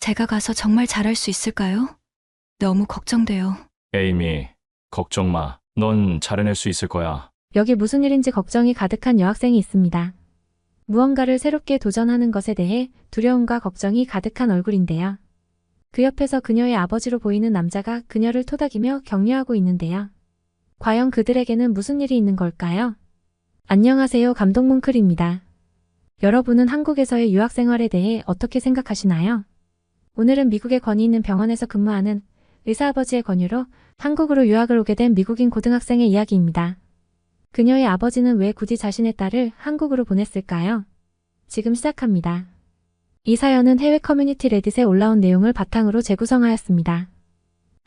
제가 가서 정말 잘할 수 있을까요? 너무 걱정돼요. 에이미, 걱정 마. 넌 잘해낼 수 있을 거야. 여기 무슨 일인지 걱정이 가득한 여학생이 있습니다. 무언가를 새롭게 도전하는 것에 대해 두려움과 걱정이 가득한 얼굴인데요. 그 옆에서 그녀의 아버지로 보이는 남자가 그녀를 토닥이며 격려하고 있는데요. 과연 그들에게는 무슨 일이 있는 걸까요? 안녕하세요, 감독문클입니다. 여러분은 한국에서의 유학 생활에 대해 어떻게 생각하시나요? 오늘은 미국의 권위 있는 병원에서 근무하는 의사아버지의 권유로 한국으로 유학을 오게 된 미국인 고등학생의 이야기입니다. 그녀의 아버지는 왜 굳이 자신의 딸을 한국으로 보냈을까요? 지금 시작합니다. 이 사연은 해외 커뮤니티 레딧에 올라온 내용을 바탕으로 재구성하였습니다.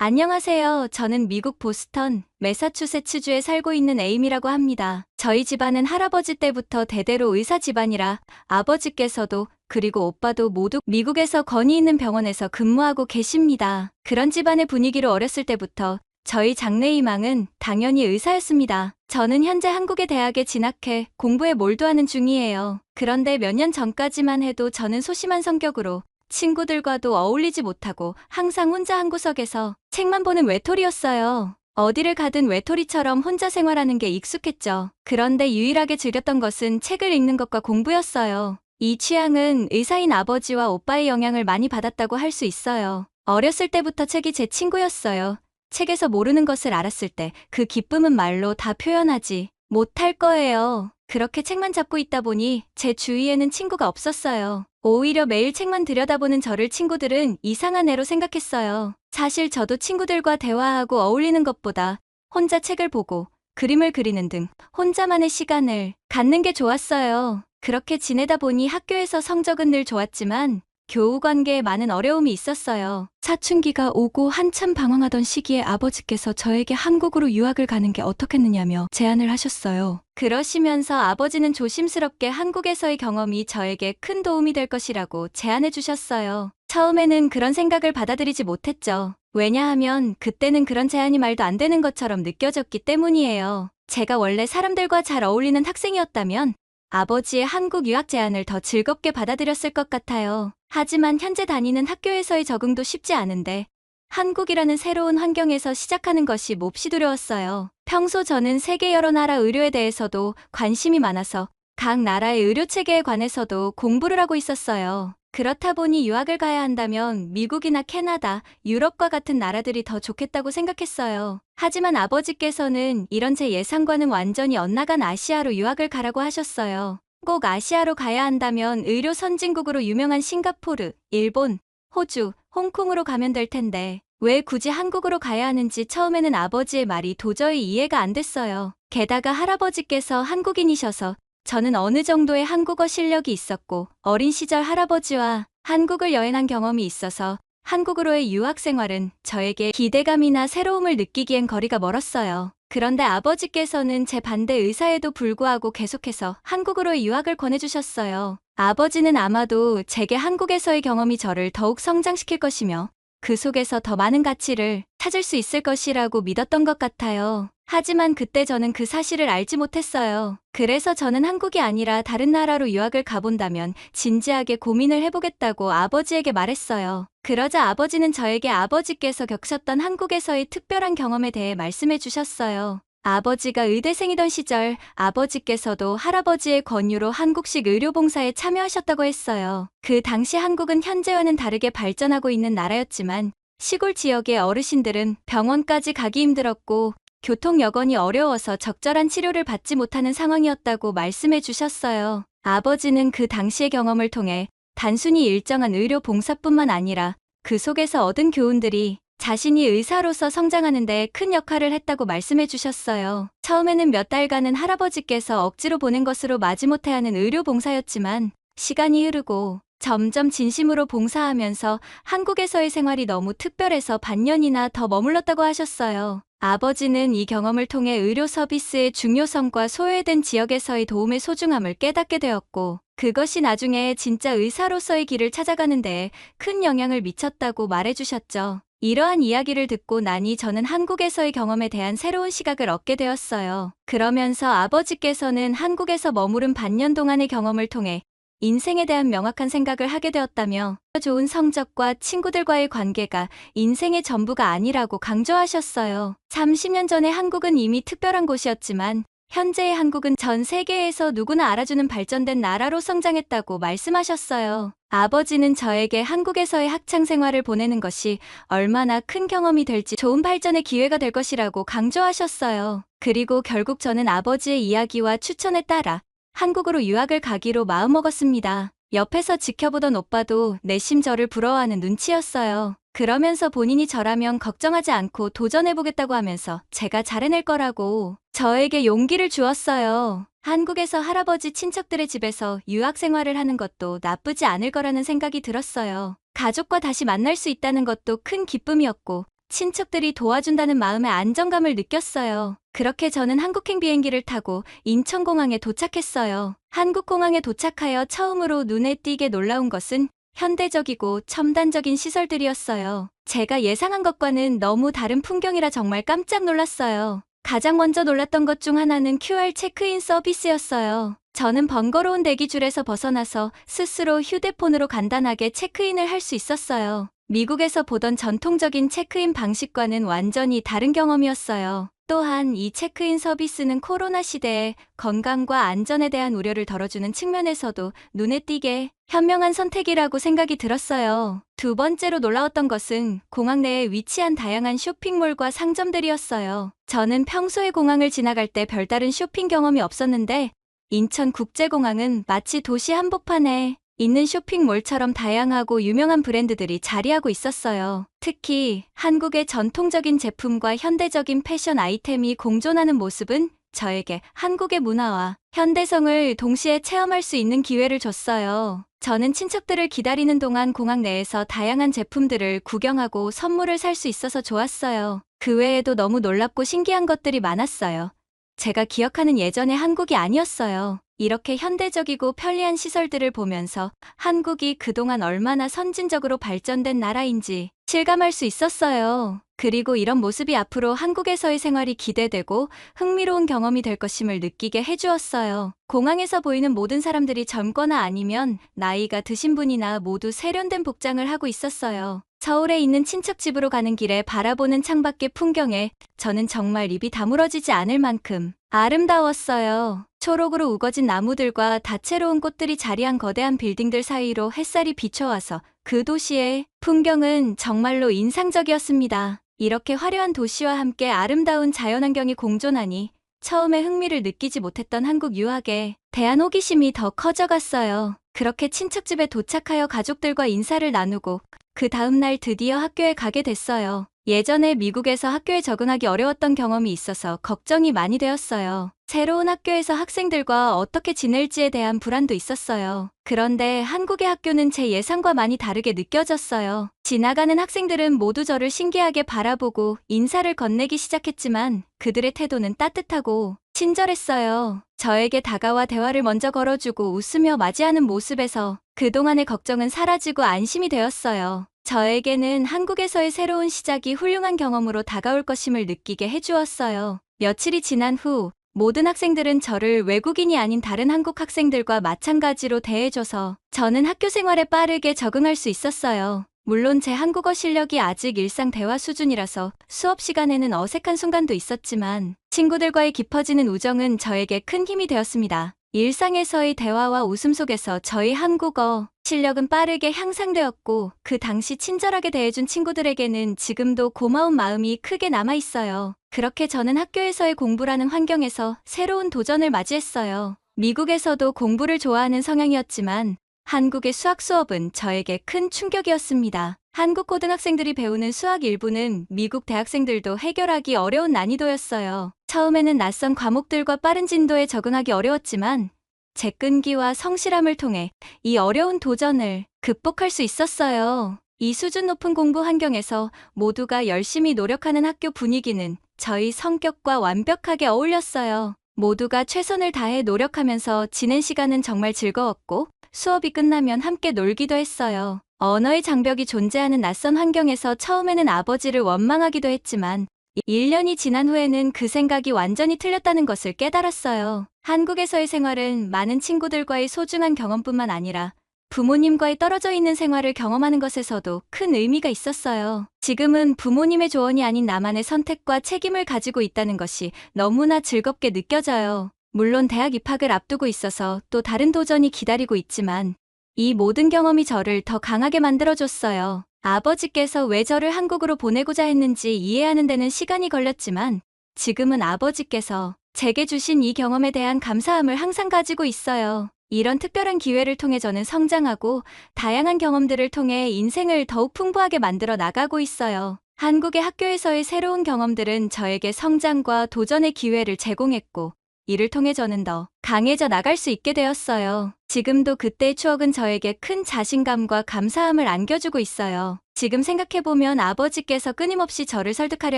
안녕하세요. 저는 미국 보스턴, 매사추세츠주에 살고 있는 에임이라고 합니다. 저희 집안은 할아버지 때부터 대대로 의사 집안이라 아버지께서도 그리고 오빠도 모두 미국에서 권위 있는 병원에서 근무하고 계십니다. 그런 집안의 분위기로 어렸을 때부터 저희 장래 희망은 당연히 의사였습니다. 저는 현재 한국의 대학에 진학해 공부에 몰두하는 중이에요. 그런데 몇 년 전까지만 해도 저는 소심한 성격으로 친구들과도 어울리지 못하고 항상 혼자 한 구석에서 책만 보는 외톨이였어요. 어디를 가든 외톨이처럼 혼자 생활하는 게 익숙했죠. 그런데 유일하게 즐겼던 것은 책을 읽는 것과 공부였어요. 이 취향은 의사인 아버지와 오빠의 영향을 많이 받았다고 할 수 있어요. 어렸을 때부터 책이 제 친구였어요. 책에서 모르는 것을 알았을 때 그 기쁨은 말로 다 표현하지 못할 거예요. 그렇게 책만 잡고 있다 보니 제 주위에는 친구가 없었어요. 오히려 매일 책만 들여다보는 저를 친구들은 이상한 애로 생각했어요. 사실 저도 친구들과 대화하고 어울리는 것보다 혼자 책을 보고 그림을 그리는 등 혼자만의 시간을 갖는 게 좋았어요. 그렇게 지내다 보니 학교에서 성적은 늘 좋았지만 교우 관계에 많은 어려움이 있었어요. 사춘기가 오고 한참 방황하던 시기에 아버지께서 저에게 한국으로 유학을 가는 게 어떻겠느냐며 제안을 하셨어요. 그러시면서 아버지는 조심스럽게 한국에서의 경험이 저에게 큰 도움이 될 것이라고 제안해 주셨어요. 처음에는 그런 생각을 받아들이지 못했죠. 왜냐하면 그때는 그런 제안이 말도 안 되는 것처럼 느껴졌기 때문이에요. 제가 원래 사람들과 잘 어울리는 학생이었다면 아버지의 한국 유학 제안을 더 즐겁게 받아들였을 것 같아요. 하지만 현재 다니는 학교에서의 적응도 쉽지 않은데 한국이라는 새로운 환경에서 시작하는 것이 몹시 두려웠어요. 평소 저는 세계 여러 나라 의료에 대해서도 관심이 많아서 각 나라의 의료 체계에 관해서도 공부를 하고 있었어요. 그렇다 보니 유학을 가야 한다면 미국이나 캐나다, 유럽과 같은 나라들이 더 좋겠다고 생각했어요. 하지만 아버지께서는 이런 제 예상과는 완전히 엇나간 아시아로 유학을 가라고 하셨어요. 꼭 아시아로 가야 한다면 의료 선진국으로 유명한 싱가포르, 일본, 호주, 홍콩으로 가면 될 텐데 왜 굳이 한국으로 가야 하는지 처음에는 아버지의 말이 도저히 이해가 안 됐어요. 게다가 할아버지께서 한국인이셔서 저는 어느 정도의 한국어 실력이 있었고 어린 시절 할아버지와 한국을 여행한 경험이 있어서 한국으로의 유학 생활은 저에게 기대감이나 새로움을 느끼기엔 거리가 멀었어요. 그런데 아버지께서는 제 반대 의사에도 불구하고 계속해서 한국으로의 유학을 권해주셨어요. 아버지는 아마도 제게 한국에서의 경험이 저를 더욱 성장시킬 것이며 그 속에서 더 많은 가치를 찾을 수 있을 것이라고 믿었던 것 같아요. 하지만 그때 저는 그 사실을 알지 못했어요. 그래서 저는 한국이 아니라 다른 나라로 유학을 가본다면 진지하게 고민을 해보겠다고 아버지에게 말했어요. 그러자 아버지는 저에게 아버지께서 겪으셨던 한국에서의 특별한 경험에 대해 말씀해 주셨어요. 아버지가 의대생이던 시절 아버지께서도 할아버지의 권유로 한국식 의료봉사에 참여하셨다고 했어요. 그 당시 한국은 현재와는 다르게 발전하고 있는 나라였지만 시골 지역의 어르신들은 병원까지 가기 힘들었고 교통 여건이 어려워서 적절한 치료를 받지 못하는 상황이었다고 말씀해 주셨어요. 아버지는 그 당시의 경험을 통해 단순히 일정한 의료 봉사뿐만 아니라 그 속에서 얻은 교훈들이 자신이 의사로서 성장하는 데 큰 역할을 했다고 말씀해 주셨어요. 처음에는 몇 달간은 할아버지께서 억지로 보낸 것으로 마지못해 하는 의료 봉사였지만 시간이 흐르고 점점 진심으로 봉사하면서 한국에서의 생활이 너무 특별해서 반년이나 더 머물렀다고 하셨어요. 아버지는 이 경험을 통해 의료 서비스의 중요성과 소외된 지역에서의 도움의 소중함을 깨닫게 되었고 그것이 나중에 진짜 의사로서의 길을 찾아가는 데에 큰 영향을 미쳤다고 말해주셨죠. 이러한 이야기를 듣고 나니 저는 한국에서의 경험에 대한 새로운 시각을 얻게 되었어요. 그러면서 아버지께서는 한국에서 머무른 반년 동안의 경험을 통해 인생에 대한 명확한 생각을 하게 되었다며 좋은 성적과 친구들과의 관계가 인생의 전부가 아니라고 강조하셨어요. 30년 전에 한국은 이미 특별한 곳이었지만 현재의 한국은 전 세계에서 누구나 알아주는 발전된 나라로 성장했다고 말씀하셨어요. 아버지는 저에게 한국에서의 학창 생활을 보내는 것이 얼마나 큰 경험이 될지 좋은 발전의 기회가 될 것이라고 강조하셨어요. 그리고 결국 저는 아버지의 이야기와 추천에 따라 한국으로 유학을 가기로 마음먹었습니다. 옆에서 지켜보던 오빠도 내심 저를 부러워하는 눈치였어요. 그러면서 본인이 저라면 걱정하지 않고 도전해보겠다고 하면서 제가 잘해낼 거라고 저에게 용기를 주었어요. 한국에서 할아버지 친척들의 집에서 유학 생활을 하는 것도 나쁘지 않을 거라는 생각이 들었어요. 가족과 다시 만날 수 있다는 것도 큰 기쁨이었고 친척들이 도와준다는 마음의 안정감을 느꼈어요. 그렇게 저는 한국행 비행기를 타고 인천공항에 도착했어요. 한국공항에 도착하여 처음으로 눈에 띄게 놀라운 것은 현대적이고 첨단적인 시설들이었어요. 제가 예상한 것과는 너무 다른 풍경이라 정말 깜짝 놀랐어요. 가장 먼저 놀랐던 것 중 하나는 QR 체크인 서비스였어요. 저는 번거로운 대기줄에서 벗어나서 스스로 휴대폰으로 간단하게 체크인을 할 수 있었어요. 미국에서 보던 전통적인 체크인 방식과는 완전히 다른 경험이었어요. 또한 이 체크인 서비스는 코로나 시대에 건강과 안전에 대한 우려를 덜어주는 측면에서도 눈에 띄게 현명한 선택이라고 생각이 들었어요. 두 번째로 놀라웠던 것은 공항 내에 위치한 다양한 쇼핑몰과 상점들이었어요. 저는 평소에 공항을 지나갈 때 별다른 쇼핑 경험이 없었는데 인천국제공항은 마치 도시 한복판에 있는 쇼핑몰처럼 다양하고 유명한 브랜드들이 자리하고 있었어요. 특히 한국의 전통적인 제품과 현대적인 패션 아이템이 공존하는 모습은 저에게 한국의 문화와 현대성을 동시에 체험할 수 있는 기회를 줬어요. 저는 친척들을 기다리는 동안 공항 내에서 다양한 제품들을 구경하고 선물을 살 수 있어서 좋았어요. 그 외에도 너무 놀랍고 신기한 것들이 많았어요. 제가 기억하는 예전의 한국이 아니었어요. 이렇게 현대적이고 편리한 시설들을 보면서 한국이 그동안 얼마나 선진적으로 발전된 나라인지 실감할 수 있었어요. 그리고 이런 모습이 앞으로 한국에서의 생활이 기대되고 흥미로운 경험이 될 것임을 느끼게 해주었어요. 공항에서 보이는 모든 사람들이 젊거나 아니면 나이가 드신 분이나 모두 세련된 복장을 하고 있었어요. 서울에 있는 친척 집으로 가는 길에 바라보는 창밖의 풍경에 저는 정말 입이 다물어지지 않을 만큼 아름다웠어요. 초록으로 우거진 나무들과 다채로운 꽃들이 자리한 거대한 빌딩들 사이로 햇살이 비춰와서 그 도시의 풍경은 정말로 인상적이었습니다. 이렇게 화려한 도시와 함께 아름다운 자연환경이 공존하니 처음에 흥미를 느끼지 못했던 한국 유학에 대한 호기심이 더 커져갔어요. 그렇게 친척집에 도착하여 가족들과 인사를 나누고 그 다음날 드디어 학교에 가게 됐어요. 예전에 미국에서 학교에 적응하기 어려웠던 경험이 있어서 걱정이 많이 되었어요. 새로운 학교에서 학생들과 어떻게 지낼지에 대한 불안도 있었어요. 그런데 한국의 학교는 제 예상과 많이 다르게 느껴졌어요. 지나가는 학생들은 모두 저를 신기하게 바라보고 인사를 건네기 시작했지만 그들의 태도는 따뜻하고 친절했어요. 저에게 다가와 대화를 먼저 걸어주고 웃으며 맞이하는 모습에서 그동안의 걱정은 사라지고 안심이 되었어요. 저에게는 한국에서의 새로운 시작이 훌륭한 경험으로 다가올 것임을 느끼게 해주었어요. 며칠이 지난 후 모든 학생들은 저를 외국인이 아닌 다른 한국 학생들과 마찬가지로 대해줘서 저는 학교 생활에 빠르게 적응할 수 있었어요. 물론 제 한국어 실력이 아직 일상 대화 수준이라서 수업 시간에는 어색한 순간도 있었지만 친구들과의 깊어지는 우정은 저에게 큰 힘이 되었습니다. 일상에서의 대화와 웃음 속에서 저희 한국어 실력은 빠르게 향상되었고 그 당시 친절하게 대해준 친구들에게는 지금도 고마운 마음이 크게 남아있어요. 그렇게 저는 학교에서의 공부라는 환경에서 새로운 도전을 맞이했어요. 미국에서도 공부를 좋아하는 성향이었지만 한국의 수학 수업은 저에게 큰 충격이었습니다. 한국 고등학생들이 배우는 수학 일부는 미국 대학생들도 해결하기 어려운 난이도였어요. 처음에는 낯선 과목들과 빠른 진도에 적응하기 어려웠지만 제 끈기와 성실함을 통해 이 어려운 도전을 극복할 수 있었어요. 이 수준 높은 공부 환경에서 모두가 열심히 노력하는 학교 분위기는 저희 성격과 완벽하게 어울렸어요. 모두가 최선을 다해 노력하면서 지낸 시간은 정말 즐거웠고 수업이 끝나면 함께 놀기도 했어요. 언어의 장벽이 존재하는 낯선 환경에서 처음에는 아버지를 원망하기도 했지만 1년이 지난 후에는 그 생각이 완전히 틀렸다는 것을 깨달았어요. 한국에서의 생활은 많은 친구들과의 소중한 경험뿐만 아니라 부모님과의 떨어져 있는 생활을 경험하는 것에서도 큰 의미가 있었어요. 지금은 부모님의 조언이 아닌 나만의 선택과 책임을 가지고 있다는 것이 너무나 즐겁게 느껴져요. 물론 대학 입학을 앞두고 있어서 또 다른 도전이 기다리고 있지만 이 모든 경험이 저를 더 강하게 만들어줬어요. 아버지께서 왜 저를 한국으로 보내고자 했는지 이해하는 데는 시간이 걸렸지만 지금은 아버지께서 제게 주신 이 경험에 대한 감사함을 항상 가지고 있어요. 이런 특별한 기회를 통해 저는 성장하고 다양한 경험들을 통해 인생을 더욱 풍부하게 만들어 나가고 있어요. 한국의 학교에서의 새로운 경험들은 저에게 성장과 도전의 기회를 제공했고 이를 통해 저는 더 강해져 나갈 수 있게 되었어요. 지금도 그때의 추억은 저에게 큰 자신감과 감사함을 안겨주고 있어요. 지금 생각해보면 아버지께서 끊임없이 저를 설득하려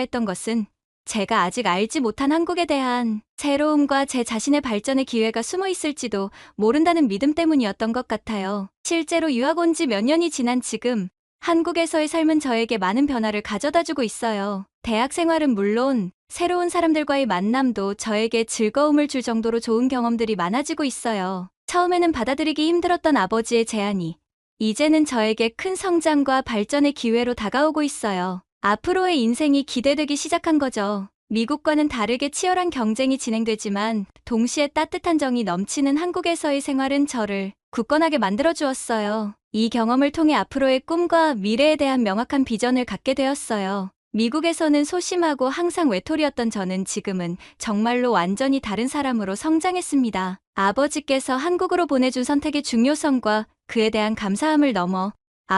했던 것은 제가 아직 알지 못한 한국에 대한 새로움과 제 자신의 발전의 기회가 숨어 있을지도 모른다는 믿음 때문이었던 것 같아요. 실제로 유학 온 지 몇 년이 지난 지금 한국에서의 삶은 저에게 많은 변화를 가져다주고 있어요. 대학 생활은 물론 새로운 사람들과의 만남도 저에게 즐거움을 줄 정도로 좋은 경험들이 많아지고 있어요. 처음에는 받아들이기 힘들었던 아버지의 제안이 이제는 저에게 큰 성장과 발전의 기회로 다가오고 있어요. 앞으로의 인생이 기대되기 시작한 거죠. 미국과는 다르게 치열한 경쟁이 진행되지만 동시에 따뜻한 정이 넘치는 한국에서의 생활은 저를 굳건하게 만들어 주었어요. 이 경험을 통해 앞으로의 꿈과 미래에 대한 명확한 비전을 갖게 되었어요. 미국에서는 소심하고 항상 외톨이였던 저는 지금은 정말로 완전히 다른 사람으로 성장했습니다. 아버지께서 한국으로 보내준 선택의 중요성과 그에 대한 감사함을 넘어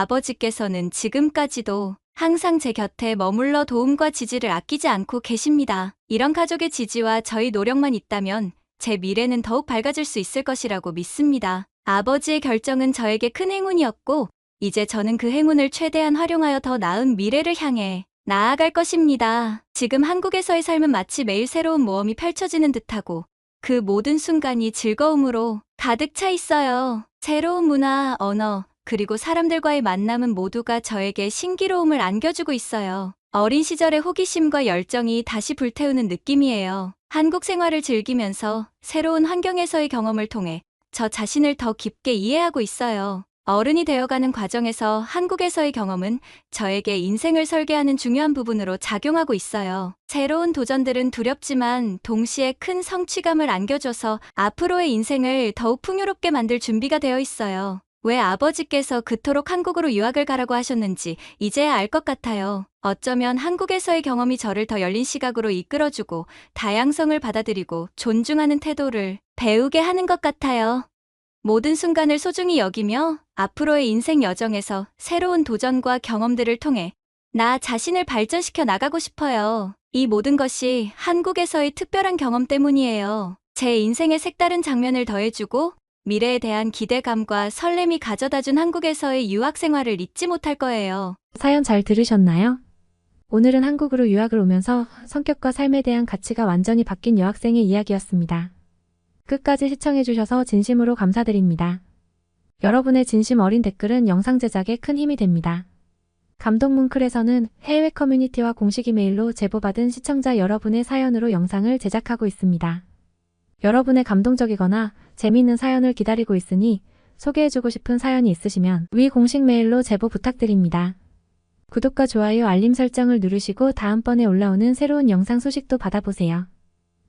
아버지께서는 지금까지도 항상 제 곁에 머물러 도움과 지지를 아끼지 않고 계십니다. 이런 가족의 지지와 저희 노력만 있다면 제 미래는 더욱 밝아질 수 있을 것이라고 믿습니다. 아버지의 결정은 저에게 큰 행운이었고 이제 저는 그 행운을 최대한 활용하여 더 나은 미래를 향해 나아갈 것입니다. 지금 한국에서의 삶은 마치 매일 새로운 모험이 펼쳐지는 듯하고 그 모든 순간이 즐거움으로 가득 차 있어요. 새로운 문화, 언어, 그리고 사람들과의 만남은 모두가 저에게 신기로움을 안겨주고 있어요. 어린 시절의 호기심과 열정이 다시 불태우는 느낌이에요. 한국 생활을 즐기면서 새로운 환경에서의 경험을 통해 저 자신을 더 깊게 이해하고 있어요. 어른이 되어가는 과정에서 한국에서의 경험은 저에게 인생을 설계하는 중요한 부분으로 작용하고 있어요. 새로운 도전들은 두렵지만 동시에 큰 성취감을 안겨줘서 앞으로의 인생을 더욱 풍요롭게 만들 준비가 되어 있어요. 왜 아버지께서 그토록 한국으로 유학을 가라고 하셨는지 이제야 알 것 같아요. 어쩌면 한국에서의 경험이 저를 더 열린 시각으로 이끌어주고 다양성을 받아들이고 존중하는 태도를 배우게 하는 것 같아요. 모든 순간을 소중히 여기며 앞으로의 인생 여정에서 새로운 도전과 경험들을 통해 나 자신을 발전시켜 나가고 싶어요. 이 모든 것이 한국에서의 특별한 경험 때문이에요. 제 인생의 색다른 장면을 더해주고 미래에 대한 기대감과 설렘이 가져다준 한국에서의 유학 생활을 잊지 못할 거예요. 사연 잘 들으셨나요? 오늘은 한국으로 유학을 오면서 성격과 삶에 대한 가치가 완전히 바뀐 여학생의 이야기였습니다. 끝까지 시청해주셔서 진심으로 감사드립니다. 여러분의 진심 어린 댓글은 영상 제작에 큰 힘이 됩니다. 감동문클에서는 해외 커뮤니티와 공식 이메일로 제보받은 시청자 여러분의 사연으로 영상을 제작하고 있습니다. 여러분의 감동적이거나 재미있는 사연을 기다리고 있으니 소개해주고 싶은 사연이 있으시면 위 공식 메일로 제보 부탁드립니다. 구독과 좋아요, 알림 설정을 누르시고 다음번에 올라오는 새로운 영상 소식도 받아보세요.